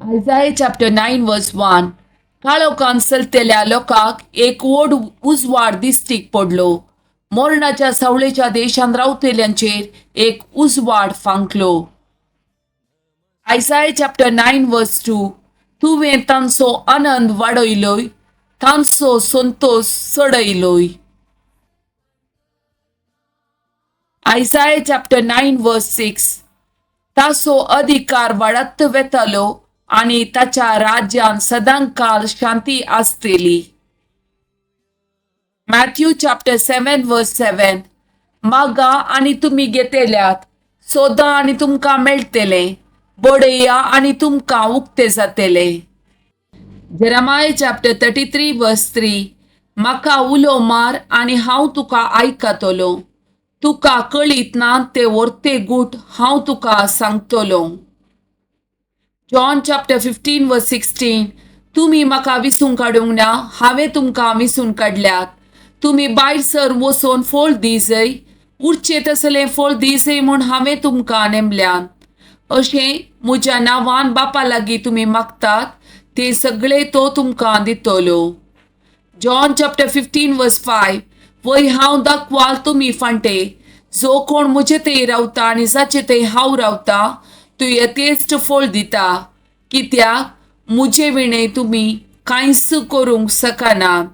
Isaiah chapter 9 verse 1. काळोखान चलतेल्या लोकांक एक व्हड उजवाड दिश्टीक पडलो. मोरणाच्या सावळेच्या देशांत रावतेल्यांचेर एक उजवाड फांकलो. Isaiah chapter 9 verse 2. तुवें तांचो आनंद वाडयलोय, तांचो संतोष चडयलोय. Isaiah chapter 9 verse 6. ताचो अधिकार वाडत वेतालो आणि ताच्या राज्यान सदांकाल शांती आसतली. Matthew chapter 7 verse 7. मागा आणि तुम्ही घेतल्यात, सोदा आणि तुमकां मेळटले, बडया आणि तुमकां उक्ते जातले. Jeremiah chapter 33 verse 3. म्हाका उलो मार आणि हांव तुका आयकतलो, तुका कळीत ना ते वर्ते गूट हांव तुका सांगतलो. John chapter 15 verse 16. तुम्ही म्हाका विसून काडूंक ना, हांवें तुमकां विसून काडल्यात. तुम्ही भायर सर वचून फळ दिजय, उरचे तसलें फळ दिजय म्हूण हांवें तुमकां नेमल्यात. अशें म्हज्या नांवान बापा लागीं तुम्ही मागतात ते सगळे तो तुमकां दितलो. John chapter 15 verse 5. वय हांव दाखवाल तुम्ही फांटे, जो कोण म्हजे थंय रावता आनी जाचे थंय हांव रावता तो यथेश्ट फळ दिता, कित्याक म्हजे विणे तुम्ही कांयच करूंक शकनात.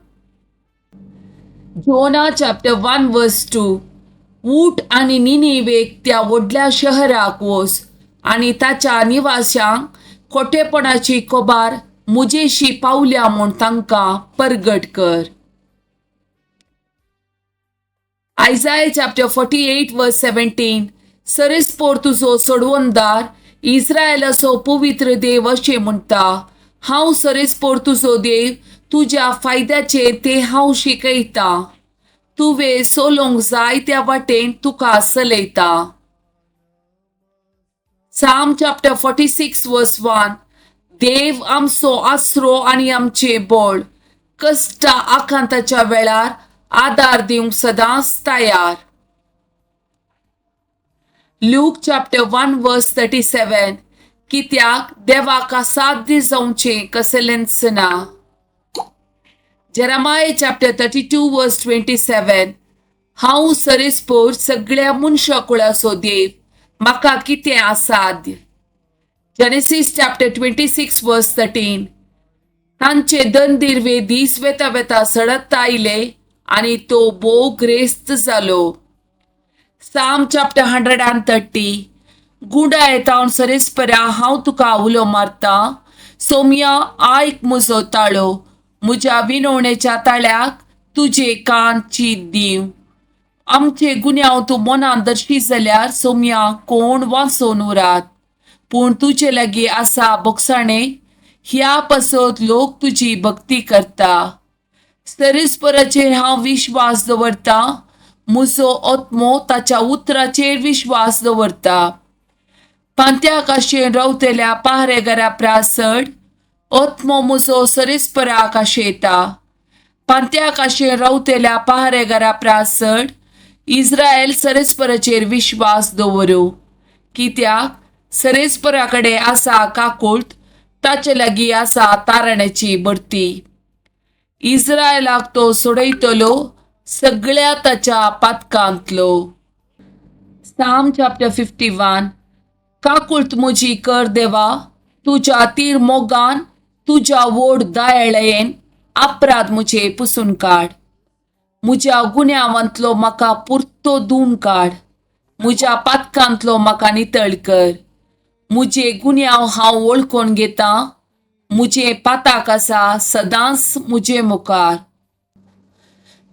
Jonah chapter 1 verse 2. ऊठ आणि निनिवेक त्या व्हडल्या शहराक वच आणि ताच्या निवाशांक खोटेपणाची खबर म्हजेशी पावल्या म्हूण तांकां परगट कर. Isaiah chapter 48 verse 17. सरेस्पोर तुजो सोडवणदार, इस्रायेलाचो पवित्र देव अशें म्हणटा, हांव सरेस्पोर तुजो देव, तुज्या फायद्याचेर ते हांव शिकयता, तुवें सोलोंक जाय त्या वाटेन तुका चलयता. Psalm chapter 46 verse 1. देव आमचो आसरो आणि आमचे बळ, कष्टा आकांताच्या वेळार आदार दिवंक सदांच तयार. Luke chapter 1 verse 37. कित्याक देवाक असाध्य जावचें कसलेंच ना. Jeremiah chapter 32 verse 27. हांव सरेस्पोर सगळ्या मनशाकुळाचो देव, म्हाका कितें असाध्य. Genesis chapter 26 verse 13. तांचे दंदिरवे दीस वेता वेता सडत आयले आणि तो भोव ग्रेस्त जालो. Psalm chapter 130. गुडा येतावन सरेस्परा हांव तुका उलो मारता, सोम्या आयक म्हजो ताळो, म्हज्या विनवणेच्या ताळ्याक तुजे कान चीत दिव. आमचे गुन्यांव तूं मनान दर्शी जाल्यार सोम्या कोण वाचून उरात, पूण तुजे लागीं आसा बोगसाणे, ह्या पासत लोक तुजी भक्ती करता. सरेस्पराचेर हांव विश्वास दवरता, म्हजो आत्मो ताच्या उतराचेर विश्वास दवरता. पांत्या काशेन रावतेल्या पहारेकारा प्रासड, आत्मो म्हजो सरेस्पराक आशेता. पांत्या काशेन रावतेल्या पहारेकारा प्रासड, इस्रायल सरेस्पराचेर विश्वास दवरूं, कित्याक सरेस्परा कडेन आसा काकुळट, ताचे लागीं आसा तारण्याची बडती. इस्रायलाक तो सोडयतलो सगळ्या ताच्या पातकांतलो. Psalm chapter 51. काकुळट म्हजी कर देवा, तुज्या तीर मोगान, तुज्या व्हड दयाळेन अपराध म्हजे पुसून काड. म्हज्या गुन्यांवांतलो म्हाका पुर्तो धुवन काड, म्हज्या पातकांतलो म्हाका नितळ कर. म्हजे गुन्यांव हांव वळखून घेता, म्हजे पाताक आसा सदांच म्हजे मुखार.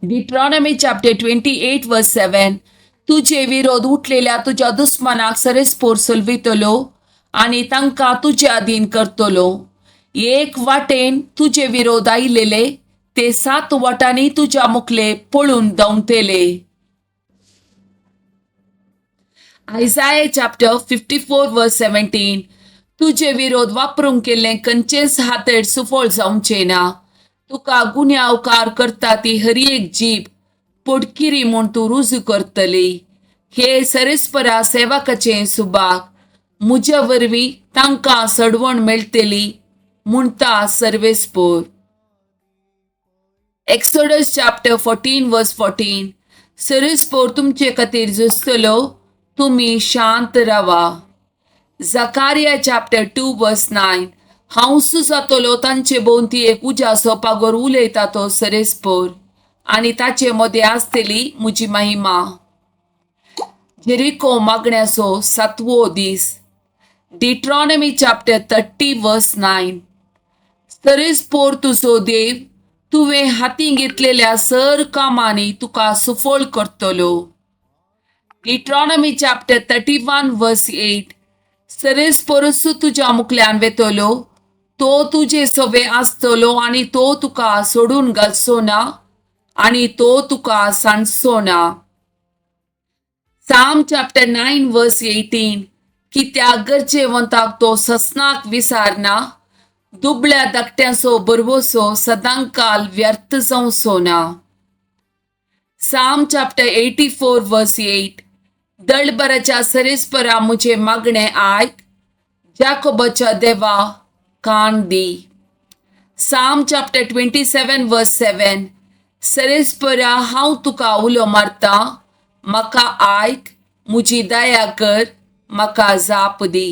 Deuteronomy chapter 28 verse 7. तुजे विरोध उठलेल्या तुज्या दुस्मनाक सरेस्पोर चलवितलो आणि तांकां तुजे अधीन करतलो. एक वाटेन तुजे विरोध आयलेले ते 7 वाटांनी तुज्या मुखले पळून धांवतले. Isaiah chapter 54 verse 17. तुजे विरोध वापरूंक केल्लें खंयचेच हातेर सुफळ जावचें ना. तुका गुन्यांवकार करता ती हर एक जीब पोडकिरी म्हूण तूं रुजू करतली. हे सरेस्परा सेवकाचें सुभाग, म्हज्या वरवीं तांकां सडवण मेळटली म्हणटा सर्वेस्पोर. एक्सोडस चॅप्टर 14 वर्स 14. सर्वेस्पोर तुमचे खातीर झुजतलो, तुमी शांत रावा. झकारिया चॅप्टर 2 वर्स 9. हांव जातलो तांचे भोवती एक उज्याचो पागोर उलयता तो सर्वेस्पोर, आनी ताचे मदें आसतली म्हजी महिमा. जेरिको मागण्याचो 7वो दीस. डिट्रॉनॉमी चॅप्टर 30 वर्स 9. सर्वेस्पोर तुजो देव तुवें हातीं घेतलेल्या सर कामांनी तुका सुफळ करतलो. डिट्रॉनॉमी चॅप्टर 31 वर्स 8. सर्वेस्पोरूच तुज्या मुखल्यान वेतलो, तो तुजे सोबे आसतलो आनी तो तुका सोडून घालचो ना आनी तो तुका सांडचो ना. साम चॅप्टर 9 वर्स 18. कित्याक गरजेवंताक तो ससनाक विसारना, दुबळ्या धाकट्याचो बरवसो सदांकाल व्यर्थ जावचो ना. साम चॅप्टर 84 वर्स 8. दळबराच्या सर्वेस्परा म्हजे मागणे आयक, जाकोबाच्या देवा कान दी. साम चॅप्टर 27 वर्स 7. सर्वेस्परा हांव तुका उलो मारता, म्हाका आयक, म्हजी दया कर, म्हाका जाप दी.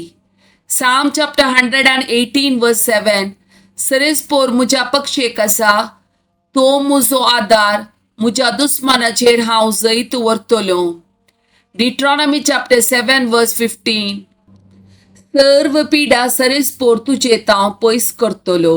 साम चॅप्टर 118 वर्स 7. सर्वेस्पोर म्हज्या पक्षेक आसा, तो म्हजो आदार, म्हज्या दुस्मानाचेर हांव जैत व्हरतलो. डिट्रॉनॉमी चॅप्टर 7 वर्स 15. सर्व पिडा सर्वेस्पोर तुजे तांव पयस करतलो.